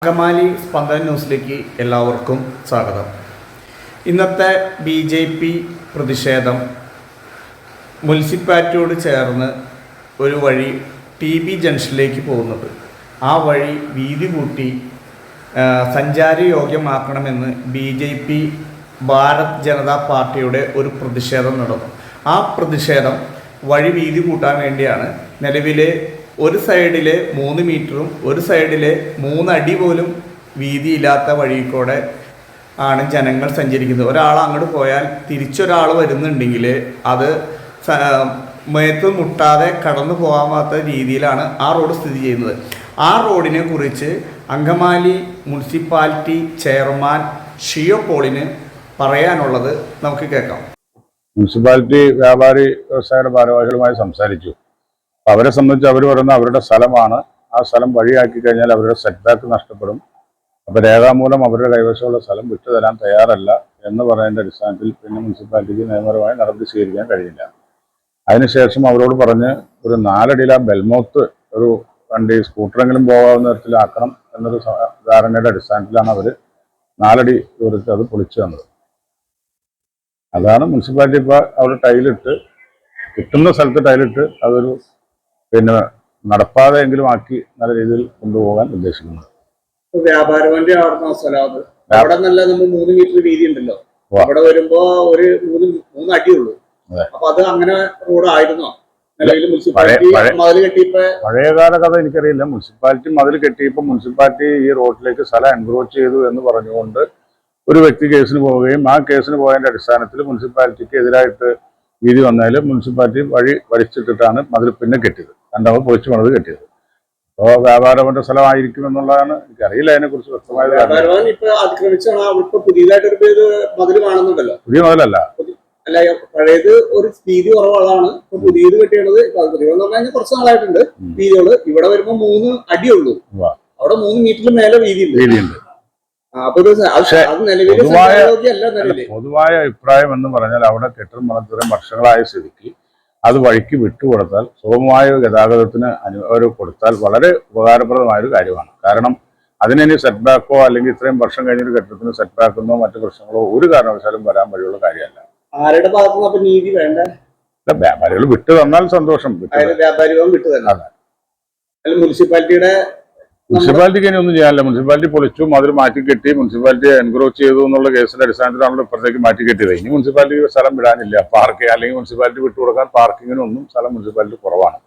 അങ്കമാലി സ്പന്ദന ന്യൂസിലേക്ക് എല്ലാവർക്കും സ്വാഗതം. ഇന്നത്തെ BJP പ്രതിഷേധം മുനിസിപ്പാലിറ്റിയോട് ചേർന്ന് ഒരു വഴി TB ജംഗ്ഷനിലേക്ക് പോകുന്നത്. ആ വഴി വീതി കൂട്ടി സഞ്ചാരയോഗ്യമാക്കണമെന്ന് BJP ഭാരത് ജനതാ പാർട്ടിയുടെ ഒരു പ്രതിഷേധം നടന്നു. ആ പ്രതിഷേധം വഴി വീതി കൂട്ടാൻ വേണ്ടിയാണ്. നിലവിലെ ഒരു സൈഡിൽ 3 മീറ്ററും ഒരു സൈഡിൽ 3 അടി പോലും വീതിയില്ലാത്ത വഴിക്കൂടെ ആണ് ജനങ്ങൾ സഞ്ചരിക്കുന്നത്. ഒരാൾ അങ്ങോട്ട് പോയാൽ തിരിച്ചൊരാൾ വരുന്നുണ്ടെങ്കിൽ അത് മേത്ത് മുട്ടാതെ കടന്നു പോകാത്ത രീതിയിലാണ് ആ റോഡ് സ്ഥിതി ചെയ്യുന്നത്. ആ റോഡിനെ കുറിച്ച് അങ്കമാലി മുനിസിപ്പാലിറ്റി ചെയർമാൻ ഷിയോ പോളിന് പറയാനുള്ളത് നമുക്ക് കേൾക്കാം. മുനിസിപ്പാലിറ്റി വ്യാപാരി വ്യവസായ ഭാരവാഹികളുമായി സംസാരിച്ചു. അവരെ സംബന്ധിച്ച് അവർ പറയുന്ന അവരുടെ സ്ഥലമാണ്. ആ സ്ഥലം വഴിയാക്കി കഴിഞ്ഞാൽ അവരുടെ സെറ്റ് ബാക്ക് നഷ്ടപ്പെടും. അപ്പോൾ രേഖാമൂലം അവരുടെ കൈവശമുള്ള സ്ഥലം വിട്ടുതരാൻ തയ്യാറല്ല എന്ന് പറയുന്ന അടിസ്ഥാനത്തിൽ പിന്നെ മുനിസിപ്പാലിറ്റിക്ക് നിയമപരമായി നടപടി സ്വീകരിക്കാൻ കഴിയില്ല. അതിനുശേഷം അവരോട് പറഞ്ഞ് ഒരു 4 അടിയിൽ ആ ബെൽമൗത്ത് ഒരു വണ്ടി സ്കൂട്ടറെങ്കിലും പോകാവുന്ന തരത്തിലാക്കണം എന്നൊരു ധാരണയുടെ അടിസ്ഥാനത്തിലാണ് അവർ 4 അടി ദൂരത്ത് അത് പൊളിച്ചു തന്നത്. അതാണ് മുനിസിപ്പാലിറ്റി ഇപ്പോൾ അവിടെ ടൈലിട്ട് കിട്ടുന്ന സ്ഥലത്ത് ടൈലിട്ട് അതൊരു നടപ്പാതെയെങ്കിലും ആക്കി നല്ല രീതിയിൽ കൊണ്ടുപോകാൻ ഉദ്ദേശിക്കുന്നത്. വ്യാപാര വണ്ടി ആടുന്ന സ്ഥലം അത് അവിടെ നല്ല നമ്മൾ 3 മീറ്റർ വീതി ഉണ്ടല്ലോ. അവിടെ വരുമ്പോ ഒരു 3 അടിയുള്ളൂ. അപ്പൊ അത് അങ്ങനെ റോഡായിരുന്നോ? പഴയകാല കഥ എനിക്കറിയില്ല. മുനിസിപ്പാലിറ്റി മതിൽ കെട്ടിയപ്പോൾ മുനിസിപ്പാലിറ്റി ഈ റോഡിലേക്ക് സ്ഥലം എൻക്രോച്ച് ചെയ്തു എന്ന് പറഞ്ഞുകൊണ്ട് ഒരു വ്യക്തി കേസിന് പോവുകയും ആ കേസിന് പോയതിന്റെ അടിസ്ഥാനത്തിൽ മുനിസിപ്പാലിറ്റിക്ക് എതിരായിട്ട് വീതി വന്നതിൽ മുനിസിപ്പാലിറ്റി വഴി വലിച്ചിട്ടിട്ടാണ് മതിൽ പിന്നെ കെട്ടിയത്. രണ്ടാമത് പൊളിച്ചു പണിത് കെട്ടിയത്. അപ്പോൾ വ്യാപാരവന്റെ സ്ഥലമായിരിക്കും എന്നുള്ളതാണ്. എനിക്കറിയില്ല അതിനെ കുറിച്ച് വ്യക്തമായ. പുതിയ മതിലല്ല, പഴയത് ഒരു വീതി കുറവാണ്. പുതിയത് കെട്ടിയത് കുറച്ച് നാളായിട്ടുണ്ട്. വീതികള് ഇവിടെ വരുമ്പോ 3 അടിയുള്ളൂ. അവിടെ 3 മീറ്ററിന് മേലെ വീതിയുണ്ട്. പൊതുവായ അഭിപ്രായം എന്ന് പറഞ്ഞാൽ അവിടെ കെട്ടിടം പണിത്രയും വർഷങ്ങളായ സ്ഥിതിക്ക് അത് വഴിക്ക് വിട്ടുകൊടുത്താൽ സുഗമമായ ഗതാഗതത്തിന് കൊടുത്താൽ വളരെ ഉപകാരപ്രദമായൊരു കാര്യമാണ്. കാരണം അതിനി സെറ്റ് ബാക്കോ അല്ലെങ്കിൽ ഇത്രയും വർഷം കഴിഞ്ഞൊരു കെട്ടിടത്തിന് സെറ്റ് ബാക്കെന്നോ മറ്റു പ്രശ്നങ്ങളോ ഒരു കാരണവശാലും വരാൻ വഴിയുള്ള കാര്യമല്ല. ആരുടെ ഭാഗത്തുനിന്ന് നീതി വേണ്ട? വ്യാപാരികൾ വിട്ടു തന്നാൽ സന്തോഷം. മുനിസിപ്പാലിറ്റിക്ക് ഇനി ഒന്നും ചെയ്യാനില്ല. മുനിസിപ്പാലിറ്റി പൊളിച്ചു, മതിൽ മാറ്റി കെട്ടി, മുനിസിപ്പാലിറ്റി എൻക്രോച്ച് ചെയ്തു എന്നുള്ള കേസിന്റെ അടിസ്ഥാനത്തിലാണ് ഇപ്പുറത്തേക്ക് മാറ്റി കെട്ടിയത്. ഇനി മുനിസിപ്പാലിറ്റിക്ക് സ്ഥലം വിടാനില്ല. പാർക്ക് അല്ലെങ്കിൽ മുനിസിപ്പാലിറ്റി വിട്ടുകൊടുക്കാൻ പാർക്കിങ്ങിനൊന്നും സ്ഥലം മുനിസിപ്പാലിറ്റി കുറവാണ്.